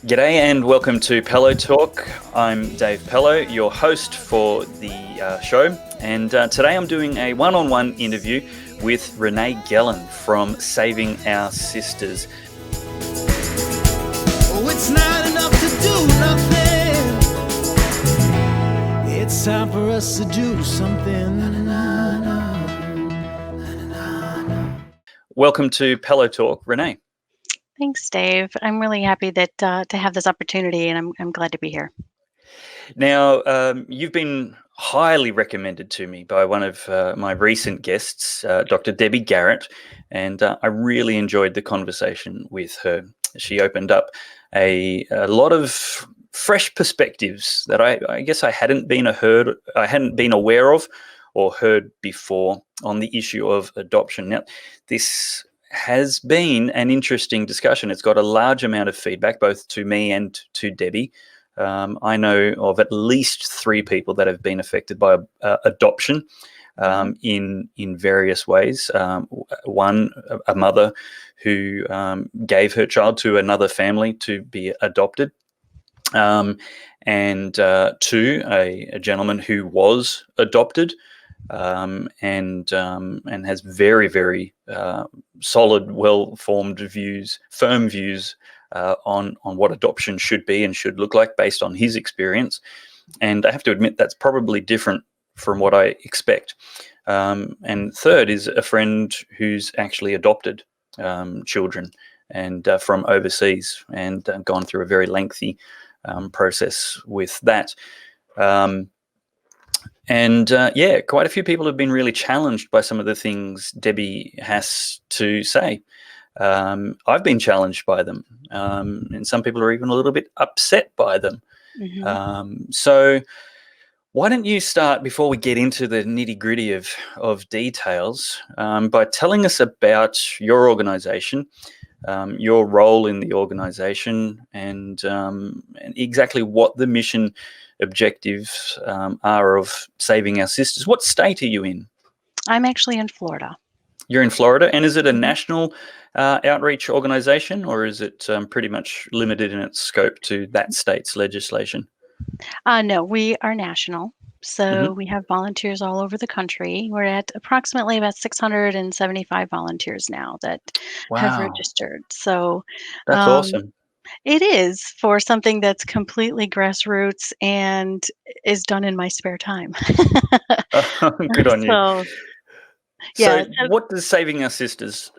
G'day and welcome to Pellowe Talk. I'm Dave Pellowe, your host for the show, and today I'm doing a one-on-one interview with Renee Gelin from Saving Our Sisters. Oh, it's not enough to do nothing. It's time for us to do something. Welcome to Pellowe Talk, Renee. Thanks, Dave. I'm really happy that to have this opportunity, and I'm glad to be here. Now, you've been highly recommended to me by one of my recent guests, Dr. Debbie Garrett, and I really enjoyed the conversation with her. She opened up a lot of fresh perspectives that I guess I hadn't been aware of or heard before on the issue of adoption. Now, this has been an interesting discussion. It's got a large amount of feedback, both to me and to Debbie. I know of at least 3 people that have been affected by adoption in various ways. One, a mother who gave her child to another family to be adopted. And 2, a gentleman who was adopted and has very, very solid, well-formed views, firm views on what adoption should be and should look like based on his experience. And I have to admit that's probably different from what I expect. And third is a friend who's actually adopted children and from overseas and gone through a very lengthy process with that. Quite a few people have been really challenged by some of the things Debbie has to say. I've been challenged by them, and some people are even a little bit upset by them. So why don't you start, before we get into the nitty-gritty of details, by telling us about your organization, your role in the organization, and exactly what the mission objectives are of Saving Our Sisters. What state are you in? I'm actually in Florida. You're in Florida, and is it a national outreach organization, or is it pretty much limited in its scope to that state's legislation? No, we are national. So we have volunteers all over the country. We're at approximately about 675 volunteers now that have Wow, registered. So that's awesome. it is for something that's completely grassroots and is done in my spare time. Good on you. So, So yeah. what does Saving Our Sisters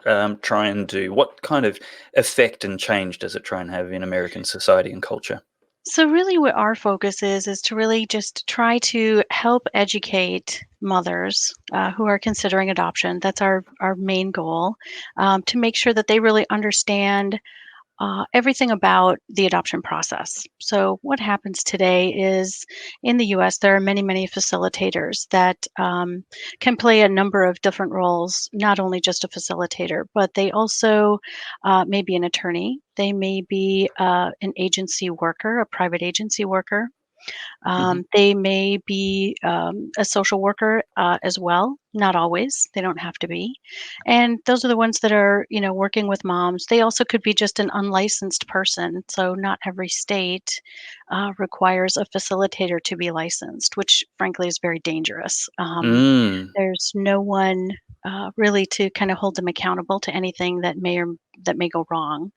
try and do? What kind of effect and change does it try and have in American society and culture? So really what our focus is to really just try to help educate mothers who are considering adoption. That's our main goal, to make sure that they really understand everything about the adoption process. So what happens today is in the US, there are many, many facilitators that can play a number of different roles, not only just a facilitator, but they also may be an attorney. They may be an agency worker, a private agency worker. They may be a social worker as well. Not always. They don't have to be. And those are the ones that are, working with moms. They also could be just an unlicensed person. So not every state requires a facilitator to be licensed, which frankly is very dangerous. There's no one really to kind of hold them accountable to anything that may go wrong.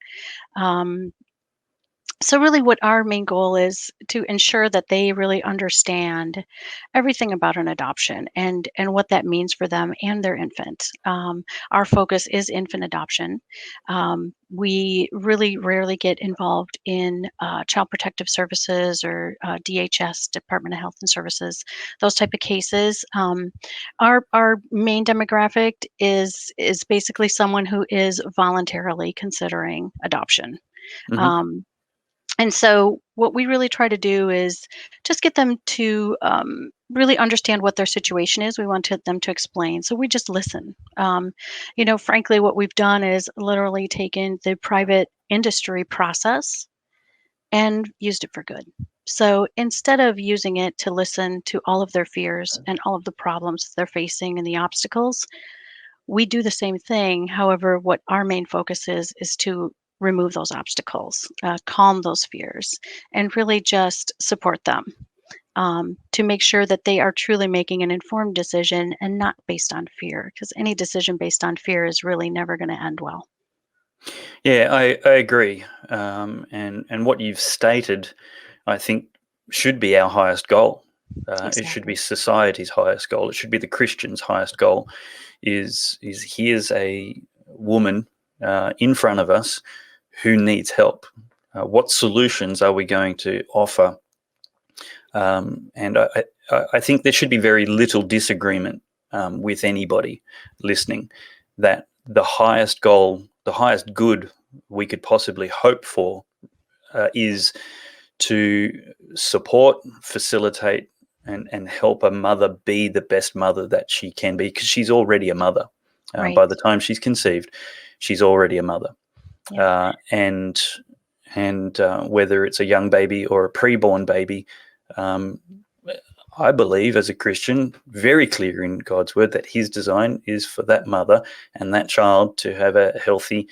So really what our main goal is to ensure that they really understand everything about an adoption and what that means for them and their infant. Our focus is infant adoption. We really rarely get involved in child protective services or DHS, Department of Health and Services, those type of cases. Our main demographic is basically someone who is voluntarily considering adoption. And so what we really try to do is just get them to really understand what their situation is. We want them to explain. So we just listen. Frankly, what we've done is literally taken the private industry process and used it for good. So instead of using it to listen to all of their fears and all of the problems they're facing and the obstacles, we do the same thing. However, what our main focus is to remove those obstacles, calm those fears, and really just support them, to make sure that they are truly making an informed decision and not based on fear, because any decision based on fear is really never going to end well. Yeah, I agree. And what you've stated, I think, should be our highest goal. It should be Exactly. society's highest goal. It should be the Christian's highest goal. Is here's a woman in front of us who needs help. What solutions are we going to offer? And I think there should be very little disagreement with anybody listening that the highest goal, the highest good we could possibly hope for is to support, facilitate, and help a mother be the best mother that she can be, because she's already a mother. Right. By the time she's conceived, she's already a mother. Yeah. And whether it's a young baby or a preborn baby, um, I believe as a Christian, very clear in God's word, that his design is for that mother and that child to have a healthy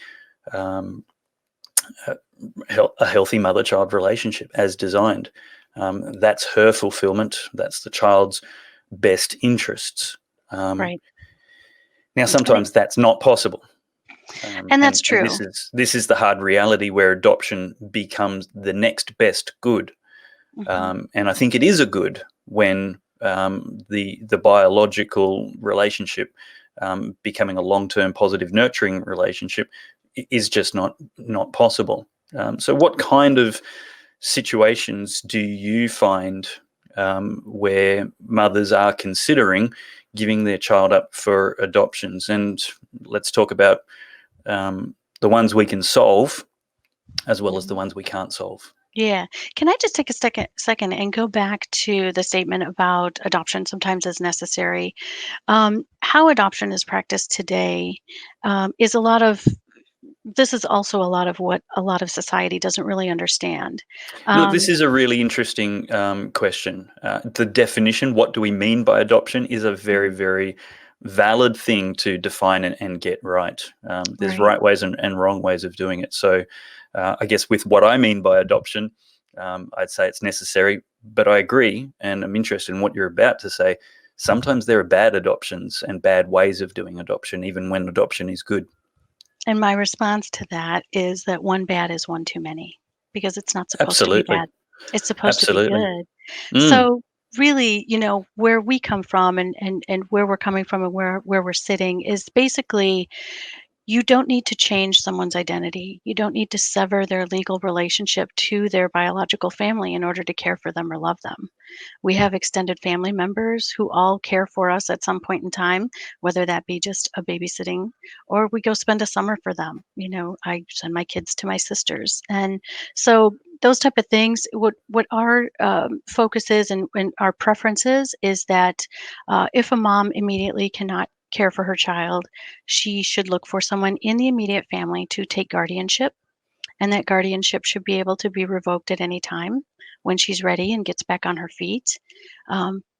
um, a healthy mother-child relationship as designed. That's her fulfillment. That's the child's best interests. Right. Now, And, sometimes that's not possible. and that's And true. this is the hard reality where adoption becomes the next best good. Hmm. And I think it is a good when the biological relationship becoming a long-term positive nurturing relationship is just not possible. So what kind of situations do you find where mothers are considering giving their child up for adoptions? And let's talk about the ones we can solve as well as the Hmm. ones we can't solve. Yeah. Can I just take a second and go back to the statement about adoption sometimes is necessary? How adoption is practiced today is a lot of this is also a lot of what a lot of society doesn't really understand. Look, this Um, is a really interesting question. The definition, what do we mean by adoption, is a very, mhm, very valid thing to define and get right. There's right. right ways and wrong ways of doing it. So I guess with what I mean by adoption, I'd say it's necessary, but I agree, and I'm interested in what you're about to say. Sometimes there are bad adoptions and bad ways of doing adoption, even when adoption is good. And my response to that is that one bad is one too many because it's not supposed to be Absolutely. bad. It's supposed to be Absolutely. good. Mm. So really, where we come from and where we're coming from and where we're sitting is basically you don't need to change someone's identity. You don't need to sever their legal relationship to their biological family in order to care for them or love them. We have extended family members who all care for us at some point in time, whether that be just a babysitting or we go spend a summer for them. I send my kids to my sisters. And so those type of things, what our focus is and our preferences is that if a mom immediately cannot care for her child, she should look for someone in the immediate family to take guardianship, and that guardianship should be able to be revoked at any time when she's ready and gets back on her feet,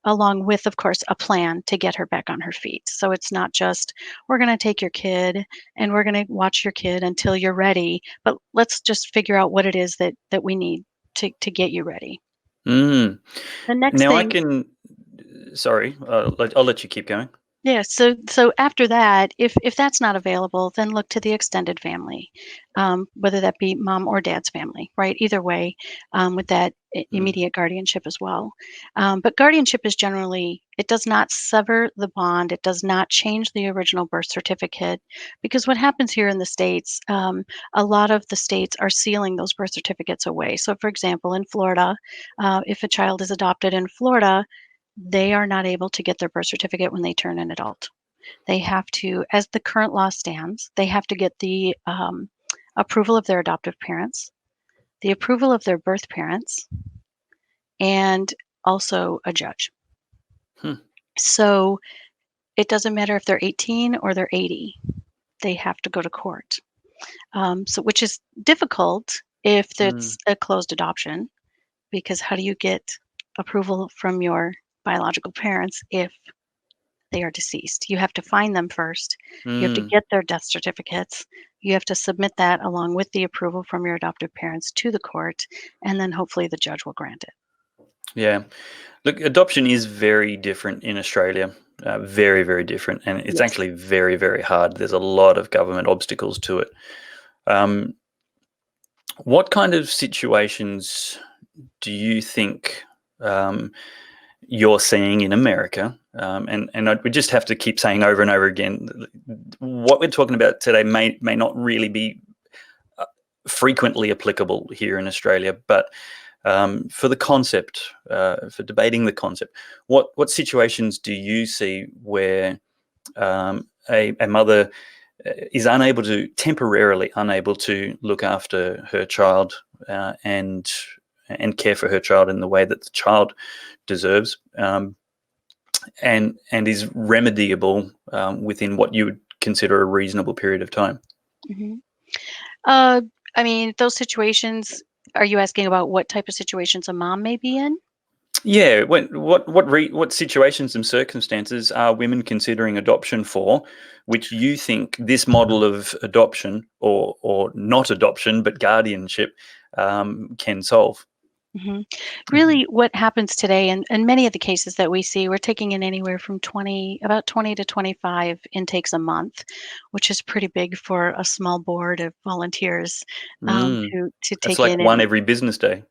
along with, of course, a plan to get her back on her feet. So it's not just, we're going to take your kid and we're going to watch your kid until you're ready, but let's just figure out what it is that we need to get you ready. Mm. The next Now I thing. can. Sorry, I'll let you keep going. Yeah, so after that, if that's not available, then look to the extended family, whether that be mom or dad's family, right? Either way, with that Mm. immediate guardianship as well. But guardianship is generally, it does not sever the bond. It does not change the original birth certificate, because what happens here in the States, a lot of the states are sealing those birth certificates away. So, for example, in Florida, if a child is adopted in Florida, they are not able to get their birth certificate when they turn an adult. They have to, as the current law stands, they have to get the approval of their adoptive parents, the approval of their birth parents, and also a judge. Hmm. So it doesn't matter if they're 18 or they're 80, they have to go to court. So, which is difficult if Mm. it's a closed adoption, because how do you get approval from your biological parents if they are deceased? You have to find them first. You have to Mm. get their death certificates. You have to submit that along with the approval from your adoptive parents to the court, and then hopefully the judge will grant it. Yeah. Look, adoption is very different in Australia. Very, very different, and it's Yes. actually very, very hard. There's a lot of government obstacles to it. Um, what kind of situations do you think you're seeing in America? We just have to keep saying over and over again, what we're talking about today may not really be frequently applicable here in Australia, but for the concept, for debating the concept, what situations do you see where a mother is temporarily unable to look after her child and care for her child in the way that the child deserves, and is remediable within what you would consider a reasonable period of time? hmm Uh, I mean, those situations. Are you asking about what type of situations a mom may be in? Yeah, what situations and circumstances are women considering adoption for, which you think this model of adoption or not adoption but guardianship can solve? hmm Really, what happens today, and many of the cases that we see, we're taking in anywhere from about 20 to 25 intakes a month, which is pretty big for a small board of volunteers Mm, to that's take like in. one And every business day.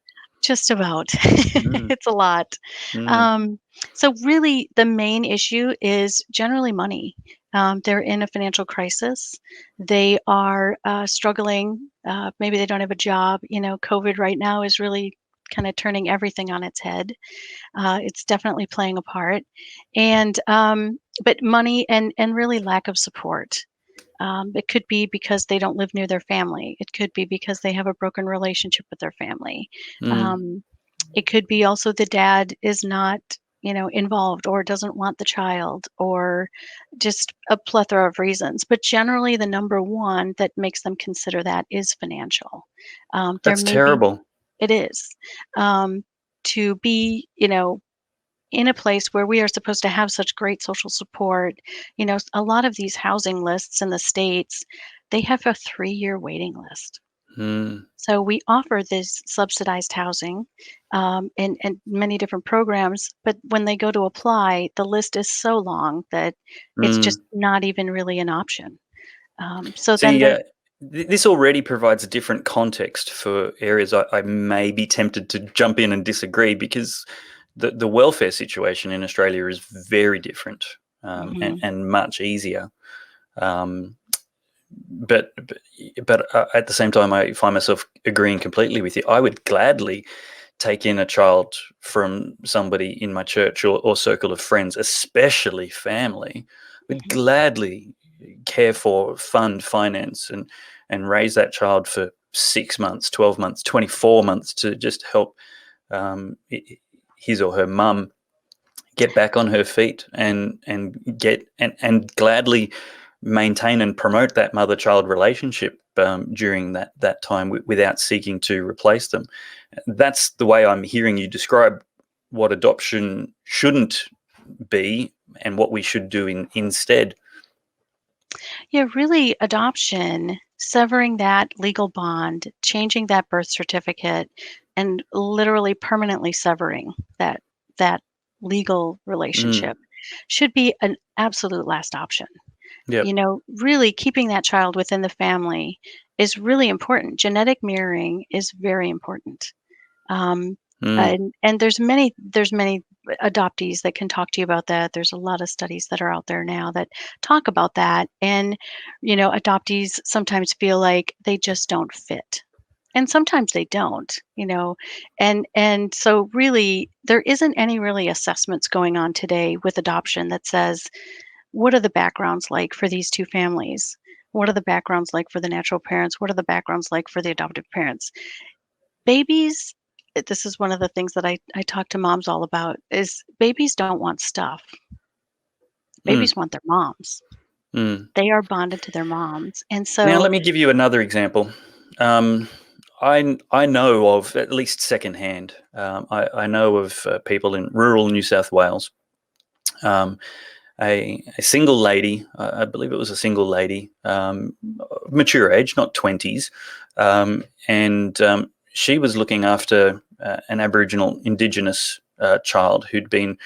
just about. Mm, It's a lot. mm, Um, so really, the main issue is generally money. They're in a financial crisis. They are struggling. Maybe they don't have a job. COVID right now is really kind of turning everything on its head. It's definitely playing a part, and but money and really lack of support. It could be because they don't live near their family. It could be because they have a broken relationship with their family. mm. Um, it could be also the dad is not, involved or doesn't want the child or just a plethora of reasons. But generally, the number one that makes them consider that is financial. There That's may be, terrible. it is, to be, in a place where we are supposed to have such great social support. A lot of these housing lists in the States, they have a 3-year waiting list. Mm, So we offer this subsidized housing and many different programs, but when they go to apply, the list is so long that it's just mm. not even really an option. So then See, there, this already provides a different context for areas I may be tempted to jump in and disagree, because the welfare situation in Australia is very different, Mhm, and much easier. Um, but at the same time, I find myself agreeing completely with you. I would gladly take in a child from somebody in my church or circle of friends, especially family. Would mhm, gladly care for, fund, finance, and raise that child for 6 months, 12 months, 24 months to just help his or her mum get back on her feet and gladly maintain and promote that mother-child relationship during that time without seeking to replace them. That's the way I'm hearing you describe what adoption shouldn't be and what we should do instead. Yeah, really, adoption, severing that legal bond, changing that birth certificate, and literally permanently severing that legal Mm, relationship should be an absolute last option. yep. Really keeping that child within the family is really important. Genetic mirroring is very important. Um, Mm, and there's many adoptees that can talk to you about that. There's a lot of studies that are out there now that talk about that. And adoptees sometimes feel like they just don't fit. And sometimes they don't, and so really there isn't any really assessments going on today with adoption that says what are the backgrounds like for these two families? What are the backgrounds like for the natural parents? What are the backgrounds like for the adoptive parents? Babies, this is one of the things that I talk to moms all about is babies don't want stuff. mm, Babies want their moms. mm. They are bonded to their moms. And Now, so let me give you another example. Um, I know of, at least secondhand, I know of people in rural New South Wales, um, a single lady. I believe it was a single lady, mature age, not 20s, and she was looking after an Aboriginal Indigenous child who'd been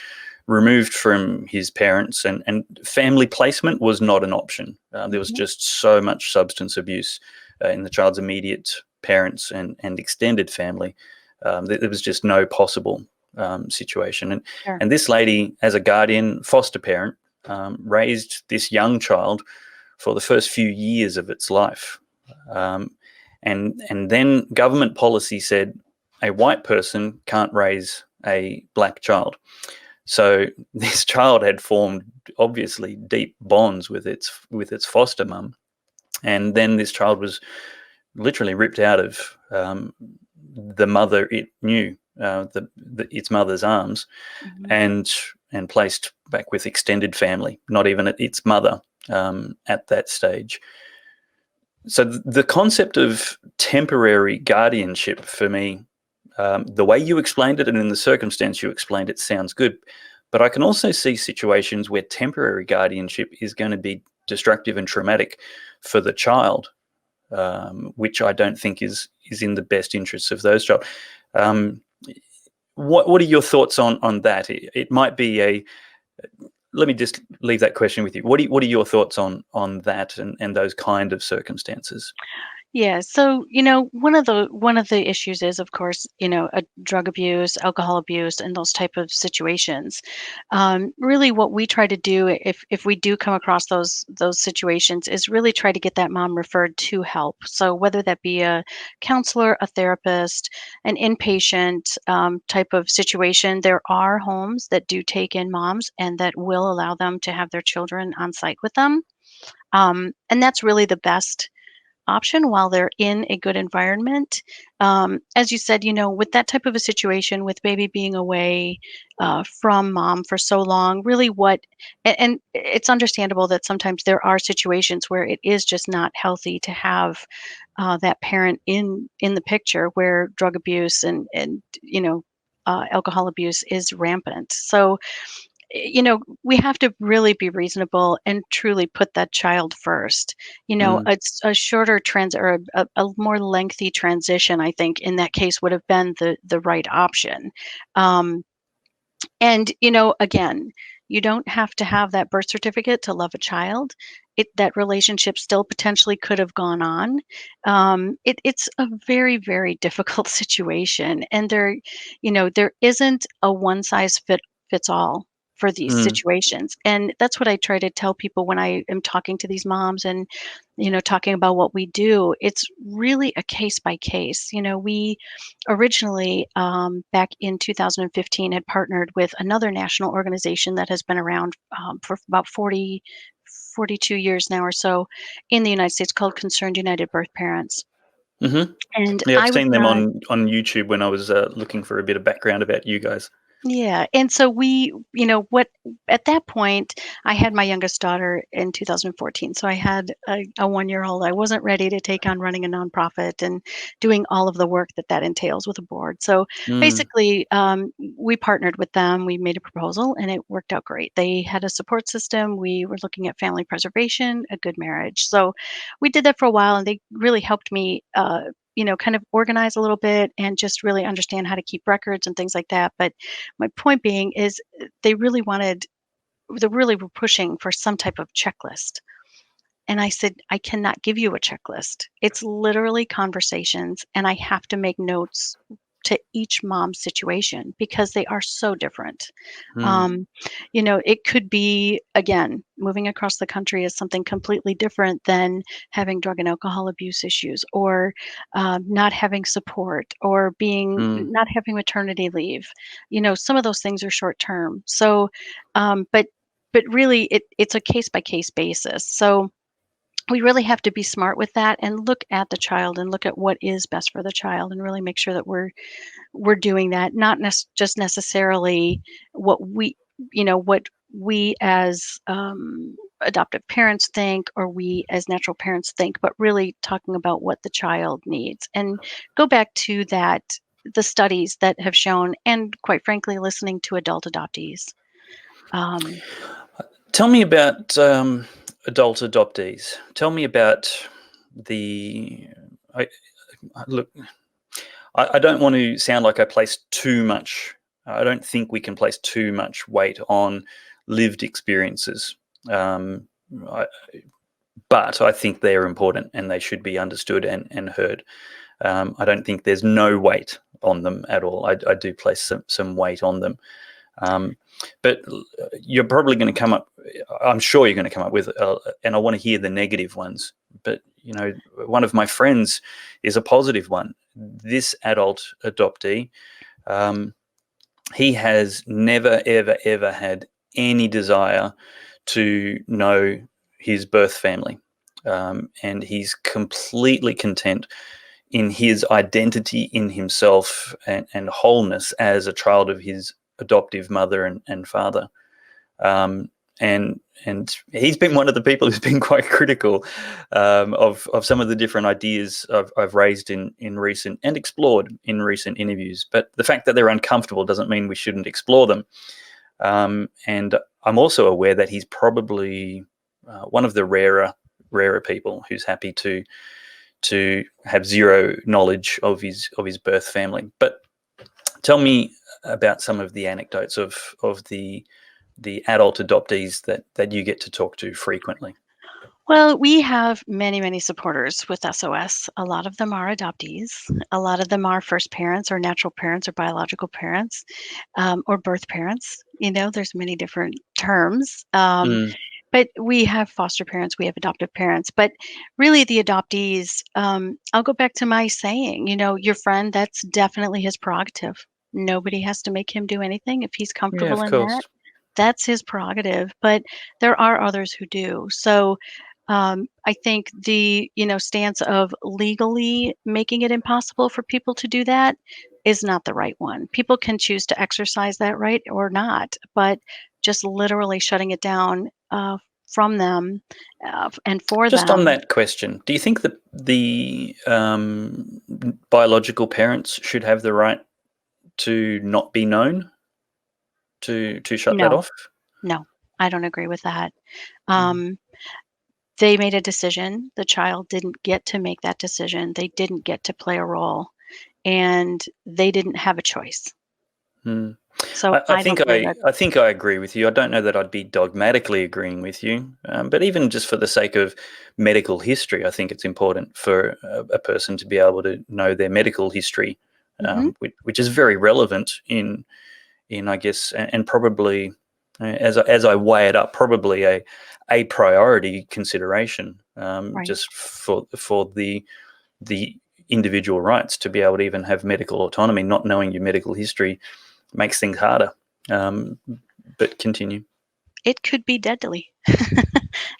removed from his parents, and family placement was not an option. There was Mhm. just so much substance abuse in the child's immediate parents and extended family. There was just no possible situation. Sure. And this lady, as a guardian foster parent, raised this young child for the first few years of its life. And then government policy said a white person can't raise a black child. So this child had formed obviously deep bonds with its foster mum, and then this child was literally ripped out of the mother it knew, its mother's arms, Mhm. and placed back with extended family, not even at its mother at that stage. So the concept of temporary guardianship for me, the way you explained it and in the circumstance you explained it, sounds good. But I can also see situations where temporary guardianship is going to be destructive and traumatic for the child, which I don't think is in the best interests of those child. Um, what are your thoughts on that? It might be a. Let me just leave that question with you. What are your thoughts on that and those kind of circumstances? Yeah, so one of the issues is, of course, drug abuse, alcohol abuse, and those type of situations. Really, what we try to do, if we do come across those situations, is really try to get that mom referred to help. So whether that be a counselor, a therapist, an inpatient type of situation, there are homes that do take in moms and that will allow them to have their children on site with them. And that's really the best option while they're in a good environment. As you said, with that type of a situation, with baby being away from mom for so long, really and it's understandable that sometimes there are situations where it is just not healthy to have that parent in the picture where drug abuse and alcohol abuse is rampant. So we have to really be reasonable and truly put that child first. Mm, It's a shorter or a more lengthy transition, I think, in that case would have been the right option. Um, and again, you don't have to have that birth certificate to love a child. That relationship still potentially could have gone on. It's a very, very difficult situation, and there isn't a one size fits all for these mm, situations. And that's what I try to tell people when I am talking to these moms and talking about what we do. It's really a case by case. We originally, back in 2015, had partnered with another national organization that has been around for about 42 years now or so in the United States, called Concerned United Birth Parents. hmm And Yeah, I've I was seen them not on YouTube when I was looking for a bit of background about you guys. Yeah, and so what at that point, I had my youngest daughter in 2014. So I had a 1-year-old. I wasn't ready to take on running a nonprofit and doing all of the work that entails with a board. So Mm, basically, we partnered with them. We made a proposal, and it worked out great. They had a support system. We were looking at family preservation, a good marriage. So we did that for a while, and they really helped me. Kind of organize a little bit and just really understand how to keep records and things like that. But my point being is they really were pushing for some type of checklist. And I said, I cannot give you a checklist. It's literally conversations, and I have to make notes to each mom's situation because they are so different. mm, Um, it could be, again, moving across the country is something completely different than having drug and alcohol abuse issues, or not having support, or mm. not having maternity leave. Some of those things are short term. So, but really, it's a case by case basis. So we really have to be smart with that and look at the child and look at what is best for the child and really make sure that we're doing that, not just necessarily what we as adoptive parents think, or we as natural parents think, but really talking about what the child needs. And go back to that, the studies that have shown, and quite frankly, listening to adult adoptees. Um, Tell me about adult adoptees. Tell me about the. I, look, I don't want to sound like I place too much. I don't think we can place too much weight on lived experiences. Um, I, but I think they're important and they should be understood and heard. I don't think there's no weight on them at all. I do place some weight on them. But you're probably going to come up, I'm sure you're going to come up with, and I want to hear the negative ones. But, one of my friends is a positive one. This adult adoptee, he has never, ever, ever had any desire to know his birth family. And he's completely content in his identity in himself and wholeness as a child of his adoptive mother and father. And he's been one of the people who's been quite critical of some of the different ideas I've raised in recent and explored in recent interviews. But the fact that they're uncomfortable doesn't mean we shouldn't explore them. And I'm also aware that he's probably one of the rarer people who's happy to have zero knowledge of his birth family. But tell me about some of the anecdotes of the adult adoptees that you get to talk to frequently. Well, we have many, many supporters with SOS. A lot of them are adoptees. A lot of them are first parents or natural parents or biological parents, or birth parents. There's many different terms. Mm, But we have foster parents, we have adoptive parents, but really the adoptees, I'll go back to my saying, your friend, that's definitely his prerogative. Nobody has to make him do anything. If he's yeah, comfortable of in that, course. that's his prerogative. But there are others who do. So I think the stance of legally making it impossible for people to do that is not the right one. People can choose to exercise that right or not, but just literally shutting it down from them and for Just on them. that question, do you think that the biological parents should have the right to not be known, to shut that No, off? no, I don't agree with that. Mm. Um, they made a decision. The child didn't get to make that decision. They didn't get to play a role, and they didn't have a choice. Mm. So I I don't think believe it. I agree with you. I don't know that I'd be dogmatically agreeing with you, but even just for the sake of medical history, I think it's important for a person to be able to know their medical history, Hmm. which is very relevant in I guess, and probably as I weigh it up, probably a priority consideration, Right. just for the individual rights to be able to even have medical autonomy. Not knowing your medical history makes things harder. Um, but continue. It could be deadly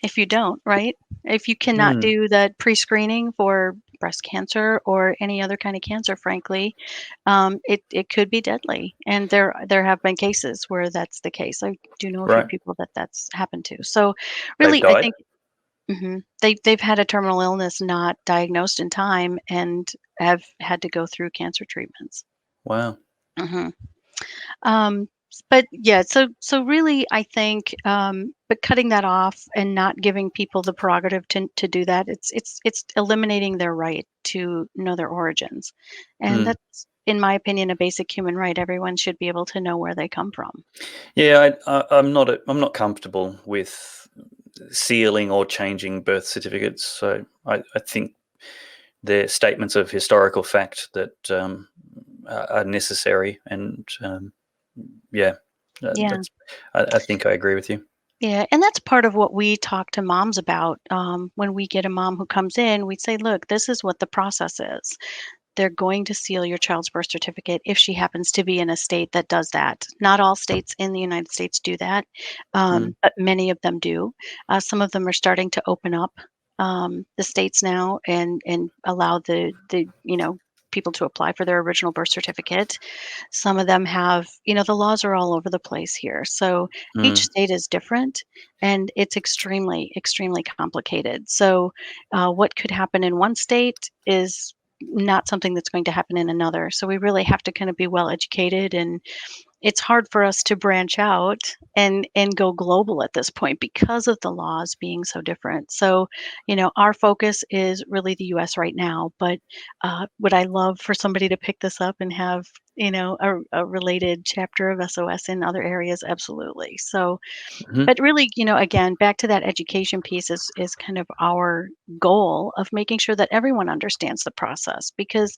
if you don't, right? If you cannot Mm, do that pre-screening for breast cancer or any other kind of cancer, frankly, it could be deadly. And there have been cases where that's the case. I do know a few right. people that's happened to. So They've really, I died. think they've had a terminal illness not diagnosed in time and have had to go through cancer treatments. Wow. Hmm. But yeah, so really, I think, but cutting that off and not giving people the prerogative to do that, it's eliminating their right to know their origins, and Mm. that's, in my opinion, a basic human right. Everyone should be able to know where they come from. Yeah, I'm not comfortable with sealing or changing birth certificates. So I think they're statements of historical fact that are necessary, and yeah, Yeah. that's. I think I agree with you. Yeah, and that's part of what we talk to moms about. When we get a mom who comes in, we say, look, this is what the process is. They're going to seal your child's birth certificate if she happens to be in a state that does that. Not all states in the United States do that, Mm, but many of them do. Some of them are starting to open up the states now and allow the people to apply for their original birth certificate. Some of them have, the laws are all over the place here. So each mm. state is different and it's extremely, extremely complicated. So what could happen in one state is not something that's going to happen in another. So we really have to kind of be well educated it's hard for us to branch out and go global at this point because of the laws being so different. So, our focus is really the US right now, but would I love for somebody to pick this up and have, a related chapter of SOS in other areas? Absolutely. So, Mhm. but really, again, back to that education piece is kind of our goal of making sure that everyone understands the process, because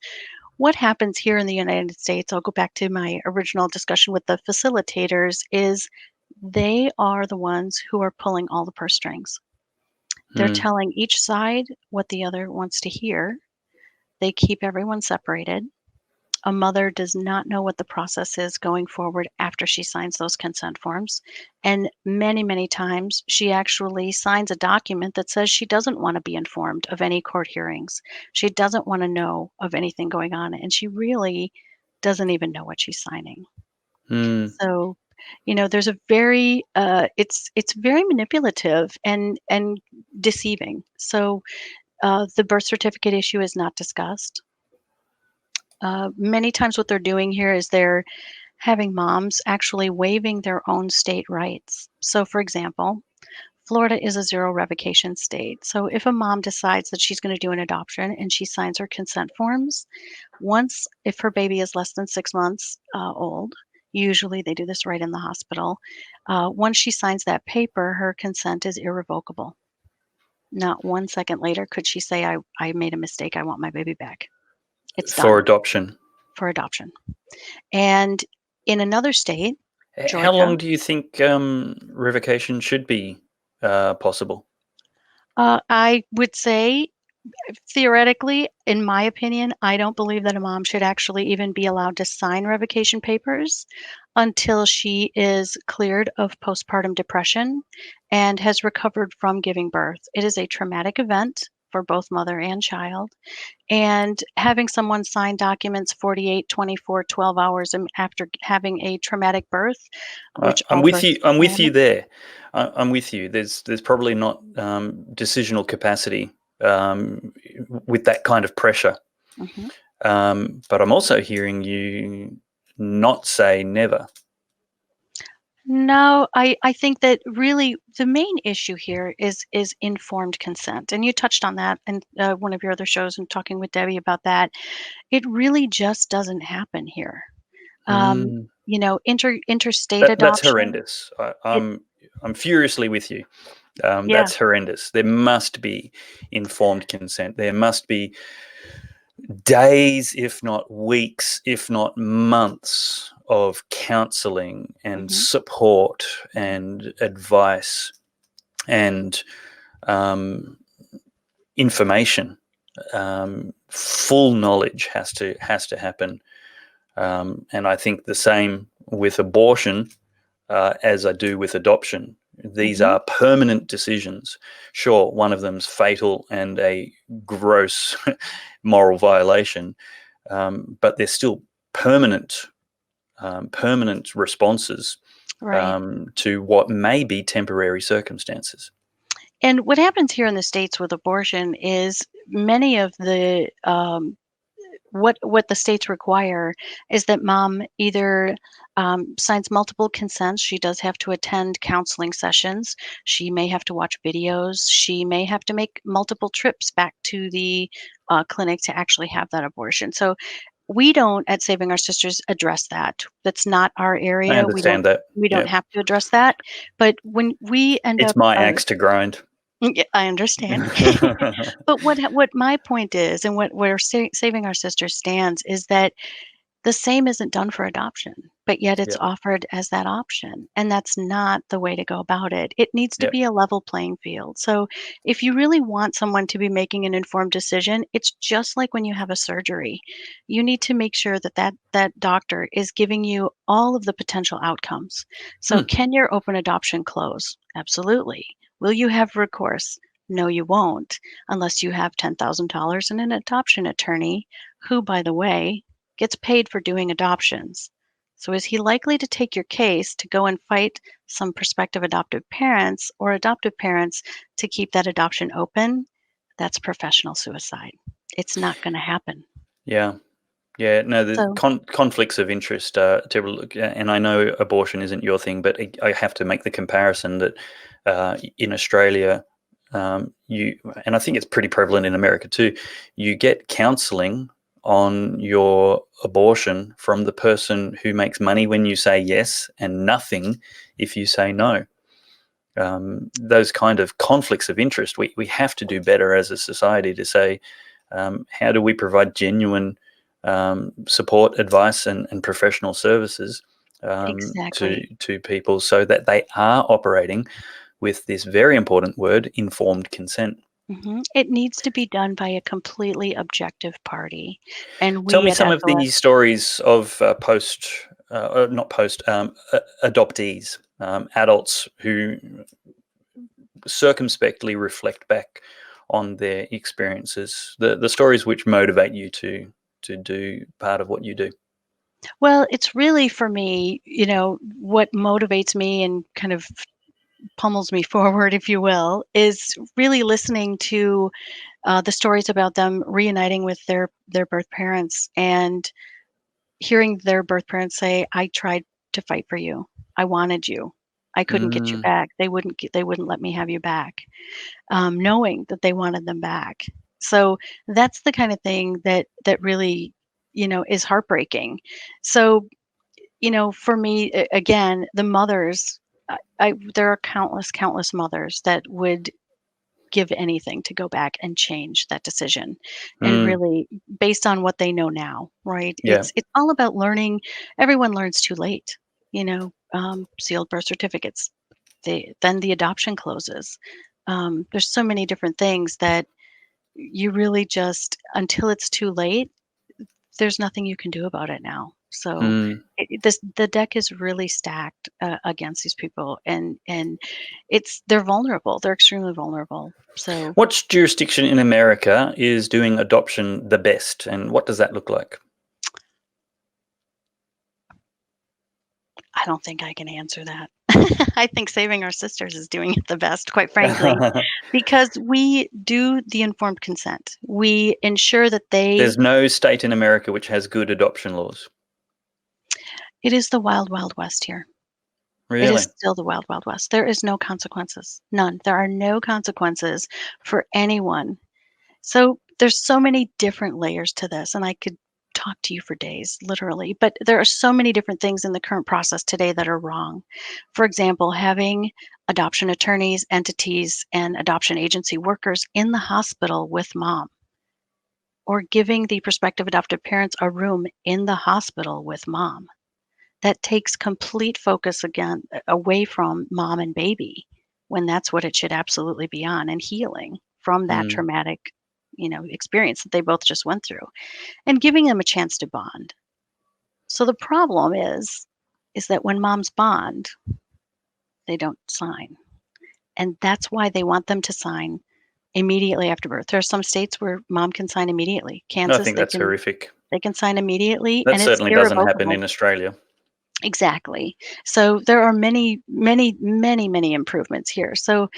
what happens here in the United States, I'll go back to my original discussion with the facilitators, is they are the ones who are pulling all the purse strings. They're Mm. telling each side what the other wants to hear. They keep everyone separated. A mother does not know what the process is going forward after she signs those consent forms. And many, many times she actually signs a document that says she doesn't want to be informed of any court hearings. She doesn't want to know of anything going on. And she really doesn't even know what she's signing. Mm. So, there's a very it's very manipulative and deceiving. So the birth certificate issue is not discussed. Many times what they're doing here is they're having moms actually waiving their own state rights. So, for example, Florida is a zero revocation state. So, if a mom decides that she's going to do an adoption and she signs her consent forms, if her baby is less than 6 months old, usually they do this right in the hospital. Once she signs that paper, her consent is irrevocable. Not 1 second later could she say, I made a mistake. I want my baby back. It's For done adoption. for adoption. And in another state, How Georgia, long do you think revocation should be possible? I would say theoretically, in my opinion, I don't believe that a mom should actually even be allowed to sign revocation papers until she is cleared of postpartum depression and has recovered from giving birth. It is a traumatic event for both mother and child. And having someone sign documents 48, 24, 12 hours after having a traumatic birth, which I'm all with you. births are I'm with you traumatic. there. I'm with you. There's probably not decisional capacity with that kind of pressure. Mhm. But I'm also hearing you not say never. No, I think that really the main issue here is informed consent, and you touched on that in one of your other shows and talking with Debbie about that. It really just doesn't happen here. Mm. Interstate That's adoption. horrendous. It I'm furiously with you. Yeah. That's horrendous. There must be informed consent. There must be days, if not weeks, if not months of counseling and Hmm. support and advice and um, information. Full knowledge has to happen, and I think the same with abortion as I do with adoption. These Hmm. are permanent decisions. Sure, one of them's fatal and a gross moral violation, but they're still permanent, permanent responses Right. to what may be temporary circumstances. And what happens here in the States with abortion is many of the what the states require is that mom either signs multiple consents. She does have to attend counseling sessions. She may have to watch videos. She may have to make multiple trips back to the clinic to actually have that abortion. So we don't at Saving Our Sisters address that. That's not our I area. We don't understand that. we don't Yeah, have to address that. But when we end it's up my axe to grind. yeah, I understand. But what my point is, and what where Saving Our Sisters stands, is that the same isn't done for adoption, but yet it's Yeah, offered as that option, and that's not the way to go about it. It needs to yeah. be a level playing field. So, if you really want someone to be making an informed decision, it's just like when you have a surgery. You need to make sure that that doctor is giving you all of the potential outcomes. So, Hmm. can your open adoption close? Absolutely. Will you have recourse? No, you won't, unless you have $10,000 and an adoption attorney who, by the way, gets paid for doing adoptions. So is he likely to take your case to go and fight some prospective adoptive parents or adoptive parents to keep that adoption open? That's professional suicide. It's not going to happen. Yeah. Yeah, no, the So conflicts of interest are terrible. And I know abortion isn't your thing, but I have to make the comparison that in Australia, and I think it's pretty prevalent in America too, you get counselling on your abortion from the person who makes money when you say yes and nothing if you say no. Those kind of conflicts of interest, we have to do better as a society to say, how do we provide genuine support, advice, and professional services exactly. to people so that they are operating with this very important word, informed consent. It needs to be done by a completely objective party, and Tell we me at some of the SOS. stories of not post, adoptees, adults who circumspectly reflect back on their experiences, the stories which motivate you to do part of what you do. Well, it's really for me, what motivates me and kind of pummels me forward, if you will, is really listening to the stories about them reuniting with their birth parents and hearing their birth parents say, "I tried to fight for you. I wanted you. I couldn't get you Mm, back. They wouldn't let me have you back," knowing that they wanted them back. So that's the kind of thing that really, is heartbreaking. So, for me, again, the mothers, there are countless, countless mothers that would give anything to go back and change that decision, and mm, really based on what they know now, right? yeah. It's all about learning. Everyone learns too late, sealed birth certificates. Then the adoption closes. There's so many different things that you really just, until it's too late, there's nothing you can do about it now. So the deck is really stacked against these people, and they're vulnerable. They're extremely vulnerable. So Which jurisdiction in America is doing adoption the best, and what does that look like? I don't think I can answer that. I think Saving Our Sisters is doing it the best, quite frankly, because we do the informed consent. We ensure that There's no state in America which has good adoption laws. it is the wild, wild west here. It is Really? still the wild, wild west. There is no consequences. None. There are no consequences for anyone. So there's so many different layers to this, and I could talk to you for days, literally. But there are so many different things in the current process today that are wrong. For example, having adoption attorneys, entities, and adoption agency workers in the hospital with mom, or giving the prospective adoptive parents a room in the hospital with mom. That takes complete focus again away from mom and baby, when that's what it should absolutely be on, and healing from that Mm, traumatic, experience that they both just went through, and giving them a chance to bond. So the problem is that when moms bond, they don't sign. And that's why they want them to sign immediately after birth. There are some states where mom can sign immediately. I Kansas, think they that's can horrific. they can sign immediately, That and it's certainly doesn't happen irrevocable. in Australia. Exactly. So there are many, many, many, many improvements here. So,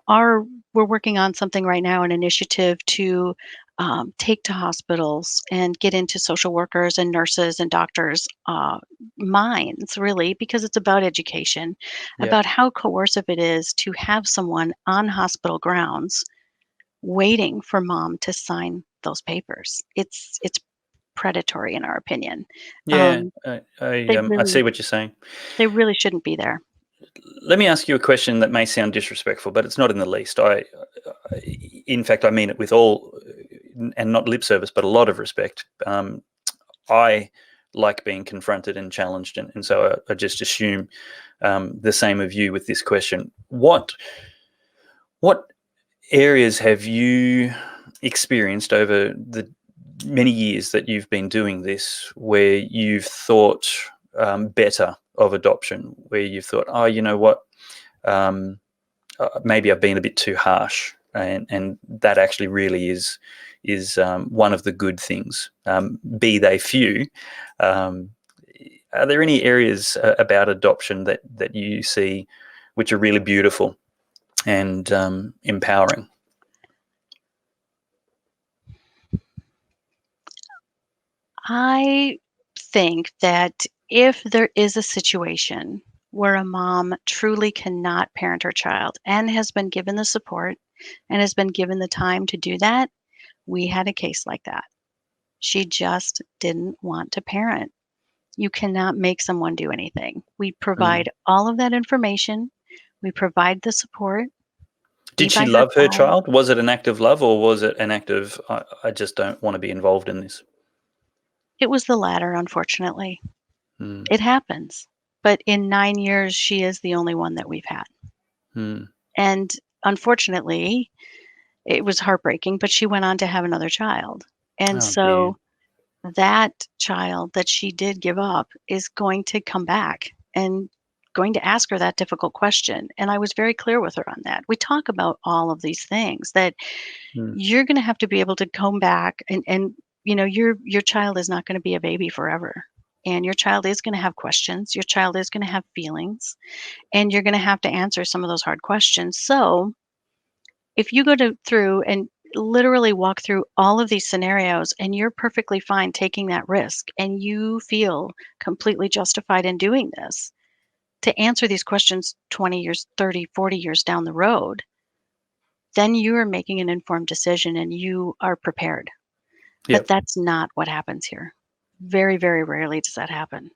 our we're working on something right now, an initiative to take to hospitals and get into social workers and nurses and doctors' minds, really, because it's about education, Yeah. about how coercive it is to have someone on hospital grounds waiting for mom to sign those papers. It's predatory, in our opinion. Yeah, Um, I they I see really what you're saying. they really shouldn't be there. Let me ask you a question that may sound disrespectful, but it's not in the least. In fact, I mean it with all, and not lip service, but a lot of respect. I like being confronted and challenged, and so I just assume the same of you with this question. What areas have you experienced over the many years that you've been doing this where you've thought better of adoption, where you've thought, oh, you know what, maybe I've been a bit too harsh, and that actually really is one of the good things, be they few. Um, are there any areas about adoption that you see which are really beautiful and empowering? I think that if there is a situation where a mom truly cannot parent her child and has been given the support and has been given the time to do that, we had a case like that. She just didn't want to parent. You cannot make someone do anything. We Mm. provide all of that information. We provide the support. Be Did she by her love her side. child? Was it an act of love, or was it an act of I just don't want to be involved in this? It was the latter, unfortunately. Mm. It happens. But in 9 years, she is the only one that we've had. Mm. And unfortunately, it was heartbreaking, but she went on to have another child. And Oh dear. so that child that she did give up is going to come back and going to ask her that difficult question. And I was very clear with her on that. We talk about all of these things that Mm. you're going to have to be able to come back and your child is not going to be a baby forever. And your child is going to have questions. Your child is going to have feelings, and you're going to have to answer some of those hard questions. So, if you through and literally walk through all of these scenarios and you're perfectly fine taking that risk and you feel completely justified in doing this to answer these questions 20 years, 30, 40 years down the road, then you are making an informed decision and you are prepared. But Yep. that's not what happens here. Very, very rarely does that happen.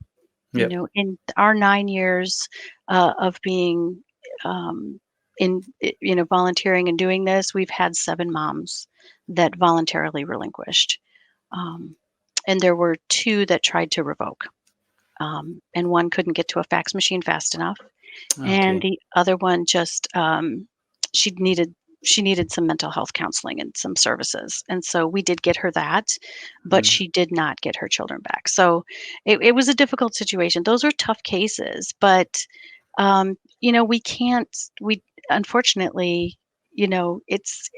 Yep. In our 9 years of being um, volunteering and doing this, we've had 7 moms that voluntarily relinquished. Um, and there were 2 that tried to revoke. And one couldn't get to a fax machine fast enough. Oh And dear. the other one just she needed she needed some mental health counseling and some services. And so we did get her that, but Mm. she did not get her children back. So it was a difficult situation. Those are tough cases, but we can't we unfortunately, it's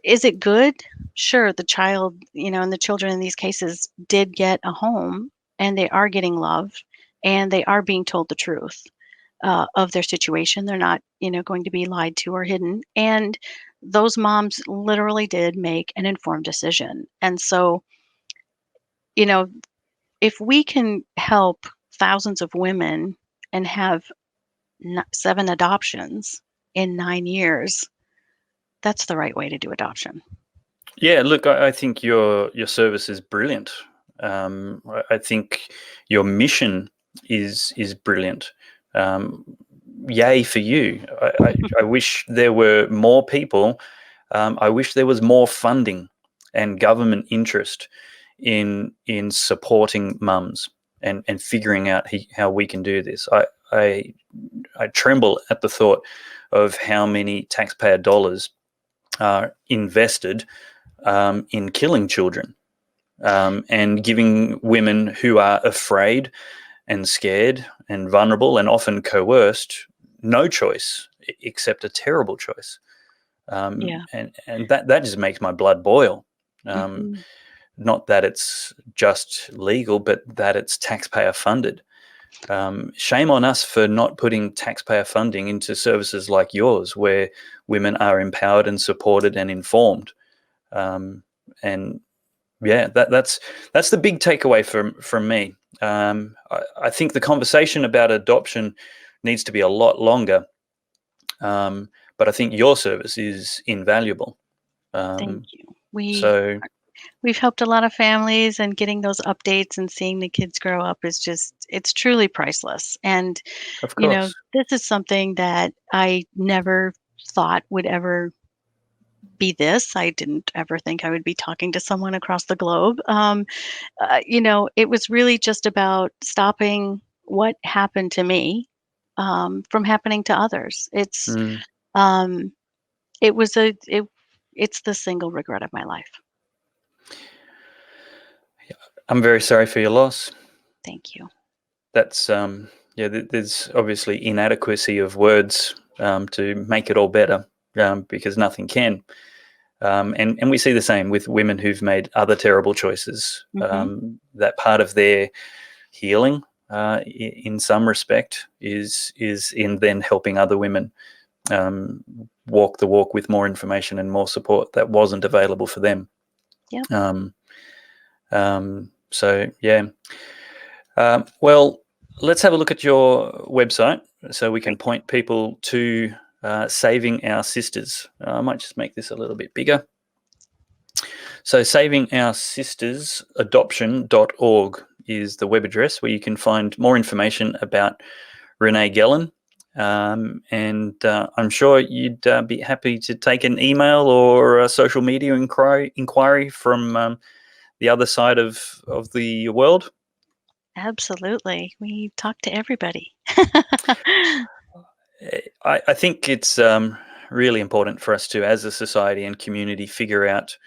is it good? Sure, the child, and the children in these cases did get a home and they are getting love and they are being told the truth of their situation. They're not, going to be lied to or hidden. And those moms literally did make an informed decision. And so, you know, if we can help thousands of women and have 7 adoptions in 9 years, that's the right way to do adoption. Yeah, look, I think your service is brilliant. I think your mission is brilliant. Um, Yay for you. I wish there were more people. I wish there was more funding and government interest in supporting mums and figuring out how we can do this. I I tremble at the thought of how many taxpayer dollars are invested in killing children and giving women who are afraid and scared and vulnerable and often coerced no choice except a terrible choice. Yeah. And that just makes my blood boil. Um, Mhm. Not that it's just legal, but that it's taxpayer funded. Shame on us for not putting taxpayer funding into services like yours, where women are empowered and supported and informed. Um, and yeah, that's the big takeaway from me. I think the conversation about adoption needs to be a lot longer, but I think your service is invaluable. Thank Um, you. so, We've helped a lot of families, and getting those updates and seeing the kids grow up is just it's truly priceless. And, of course. this is something that I never thought would ever be this. I didn't ever think I would be talking to someone across the globe. It was really just about stopping what happened to me from happening to others. Mm, Um, it was a, it, it's the single regret of my life. I'm very sorry for your loss. Thank you. That's yeah. There's obviously inadequacy of words to make it all better because nothing can. And we see the same with women who've made other terrible choices. Hmm. That part of their healing, in some respect, is in then helping other women um, walk the walk with more information and more support that wasn't available for them. Yep. Um, So, yeah. Well, let's have a look at your website so we can Great. point people to Saving Our Sisters. I might just make this a little bit bigger. So Saving Our Sisters adoption.org is the web address where you can find more information about Renee Gelin. And I'm sure you'd be happy to take an email or a social media inquiry from the other side of the world. Absolutely. We talk to everybody. I think it's really important for us to, as a society and community, figure out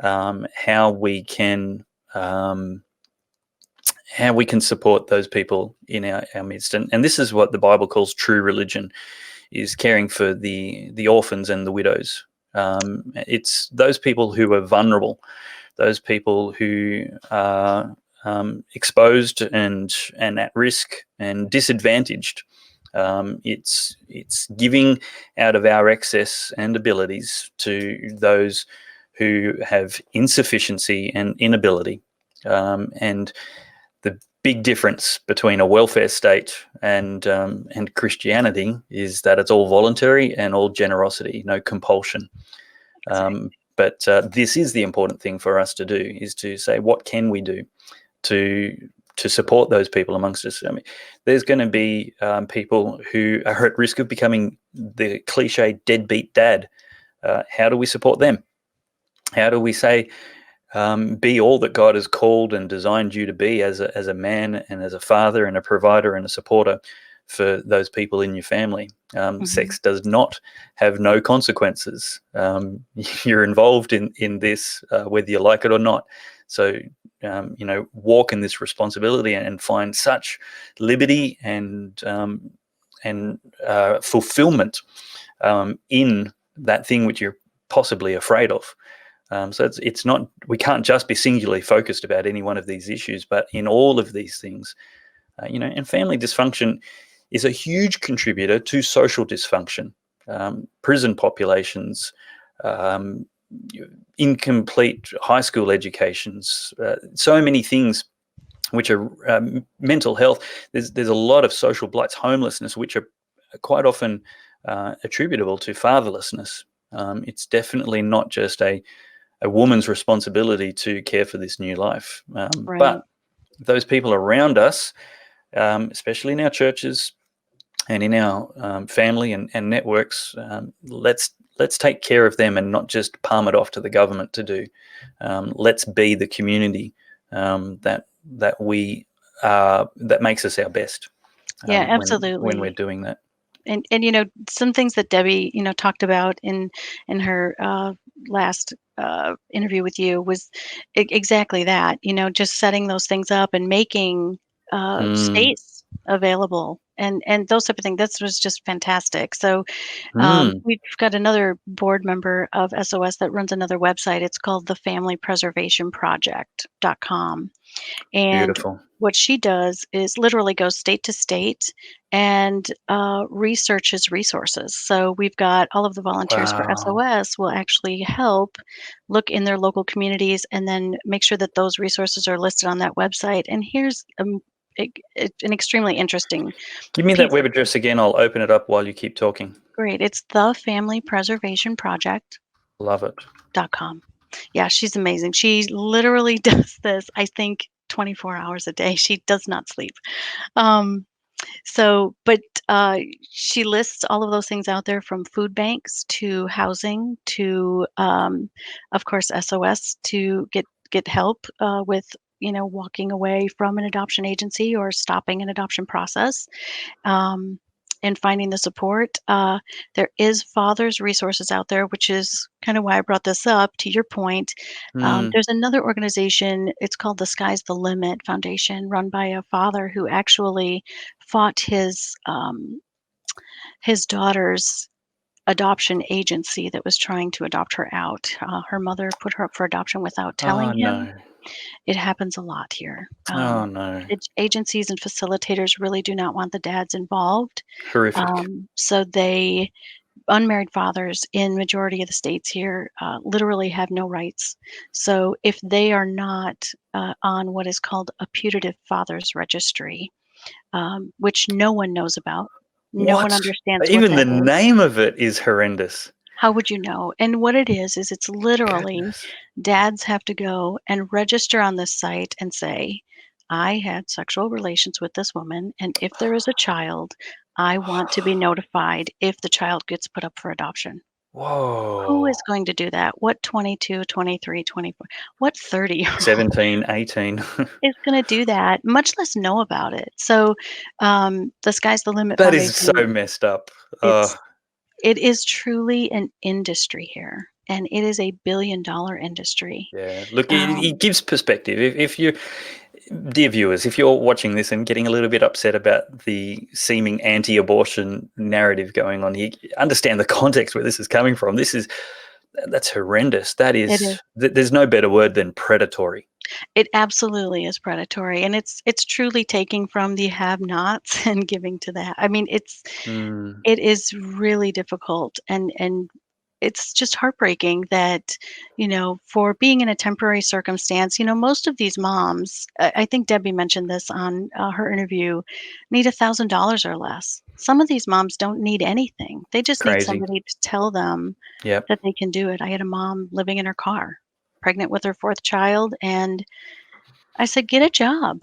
how we can support those people in our midst. And this is what the Bible calls true religion, is caring for the orphans and the widows. It's those people who are vulnerable, those people who are exposed and at risk and disadvantaged. It's giving out of our excess and abilities to those who have insufficiency and inability. And the big difference between a welfare state and Christianity is that it's all voluntary and all generosity, no compulsion. But this is the important thing for us to do, is to say, what can we do to support those people amongst us? I mean, there's going to be people who are at risk of becoming the cliche deadbeat dad. How do we support them? How do we say, be all that God has called and designed you to be as a man and as a father and a provider and a supporter for those people in your family? Sex does not have no consequences. You're involved in this, whether you like it or not. So, walk in this responsibility and find such liberty and fulfillment in that thing which you're possibly afraid of. So it's not, we can't just be singularly focused about any one of these issues, but in all of these things, and family dysfunction is a huge contributor to social dysfunction, prison populations, incomplete high school educations, so many things which are mental health. There's a lot of social blights, homelessness, which are quite often attributable to fatherlessness. It's definitely not just a woman's responsibility to care for this new life. Right. But those people around us, especially in our churches and in our family and networks, let's take care of them and not just palm it off to the government to do. Let's be the community that we are, that makes us our best. Yeah, when absolutely. we're doing that. And some things that Debbie talked about in her last interview with you was exactly that. Just setting those things up and making space available and those type of things. That was just fantastic. So we've got another board member of SOS that runs another website. It's called the familypreservationproject.com. And Beautiful. what she does is literally goes state to state and researches resources. So we've got all of the volunteers for Wow. SOS will actually help look in their local communities and then make sure that those resources are listed on that website. And here's an extremely interesting Give me that piece web of address again. I'll open it up while you keep talking. great. It's thefamilypreservationproject.com. Love it. Yeah, she's amazing. She literally does this, I think, 24 hours a day. She does not sleep. Um, but she lists all of those things out there, from food banks to housing to, of course, SOS to get help with, walking away from an adoption agency or stopping an adoption process. And finding the support. There is Father's Resources out there, which is kind of why I brought this up, to your point. There's another organization, it's called the Sky's the Limit Foundation, run by a father who actually fought his daughter's adoption agency that was trying to adopt her out. Her mother put her up for adoption without telling Oh, him. no. It happens a lot here. Oh, no. Agencies and facilitators really do not want the dads involved. Horrific. So they unmarried fathers in majority of the states here literally have no rights. So if they are not on what is called a putative fathers registry, which no one knows about, no one What? understands what Even the that is. name of it is horrendous. How would you know? And what it is it's literally Goodness. dads have to go and register on this site and say, I had sexual relations with this woman, and if there is a child, I want to be notified if the child gets put up for adoption. Who is Whoa. going to do that? What 22, 23, 24, what 30-year-old 17, 18. is going to do that, much less know about it? So, the Sky's the Limit That is so Foundation, messed up. it's it is truly an industry here, and it is a billion-dollar industry. Yeah. Look, it Um, gives perspective. If you, dear viewers, if you're watching this and getting a little bit upset about the seeming anti-abortion narrative going on here, understand the context where this is coming from. That's horrendous. That it is, is. there's no better word than predatory. It absolutely is predatory, and it's truly taking from the have-nots and giving to the I mean, Mm, it is really difficult, and it's just heartbreaking that, for being in a temporary circumstance, most of these moms, I think Debbie mentioned this on her interview, need $1,000 or less. Some of these moms don't need anything. They just need crazy. somebody to tell them Yep. that they can do it. I had a mom living in her car, pregnant with her fourth child, and I said, "Get a job.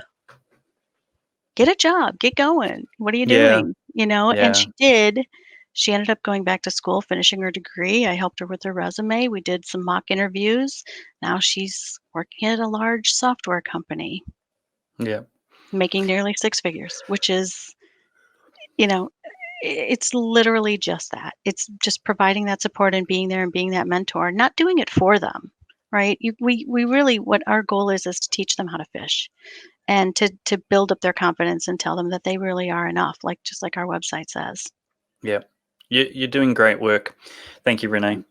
Get a job. Get going. What are you Yeah. doing?" And Yeah. she did. She ended up going back to school, finishing her degree. I helped her with her resume. We did some mock interviews. Now she's working at a large software company, Yeah. making nearly six figures, which is, you know, it's literally just that. It's just providing that support and being there and being that mentor, not doing it for them, right? We really, what our goal is to teach them how to fish and to build up their confidence and tell them that they really are enough, like just like our website says. Yeah. You're doing great work. Thank you, Renee. Mhm.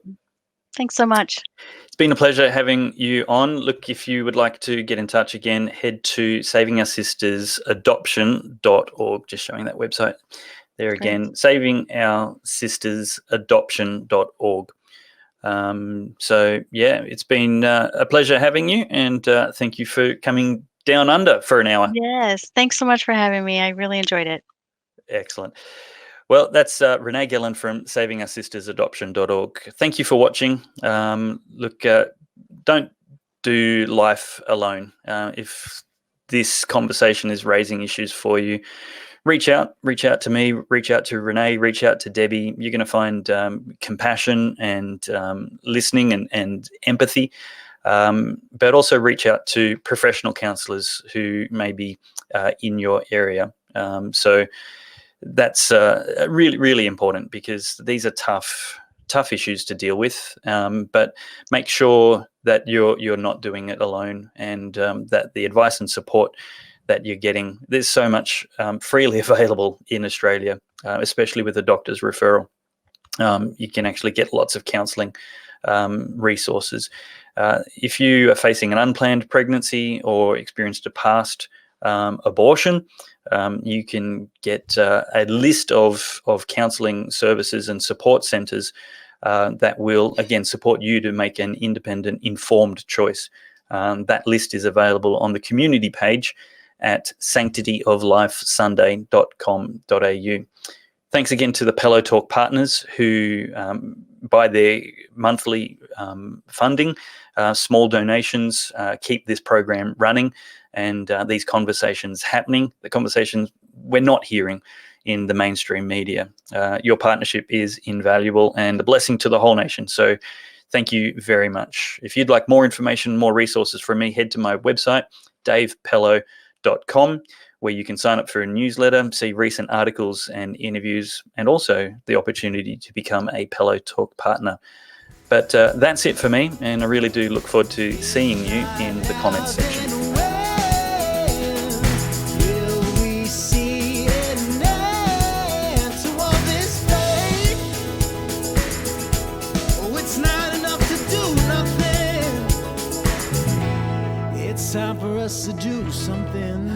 Thanks so much. It's been a pleasure having you on. Look, if you would like to get in touch again, head to savingoursistersadoption.org, just showing that website there Great. again, savingoursistersadoption.org. So, yeah, it's been a pleasure having you, and thank you for coming down under for an hour. Yes. Thanks so much for having me. I really enjoyed it. Excellent. Well, that's Renee Gelin from savingoursistersadoption.org. Thank you for watching. Look, don't do life alone. If this conversation is raising issues for you, reach out to me, reach out to Renee, reach out to Debbie. You're going to find compassion and listening and empathy. But also reach out to professional counselors who may be in your area. So that's really, really important, because these are tough issues to deal with. But make sure that you're not doing it alone, and that the advice and support that you're getting, there's so much freely available in Australia, especially with a doctor's referral. You can actually get lots of counselling resources. If you are facing an unplanned pregnancy or experienced a past abortion, you can get a list of counselling services and support centres that will, again, support you to make an independent, informed choice. That list is available on the community page at sanctityoflifesunday.com.au. Thanks again to the Pellowe Talk partners who, by their monthly funding, small donations, keep this program running and these conversations happening, the conversations we're not hearing in the mainstream media. Your partnership is invaluable and a blessing to the whole nation. So thank you very much. If you'd like more information, more resources from me, head to my website, davepellowe.com, where you can sign up for a newsletter, see recent articles and interviews, and also the opportunity to become a Pellowe Talk partner. But that's it for me, and I really do look forward to seeing you in the comments section. It's time for us to do something.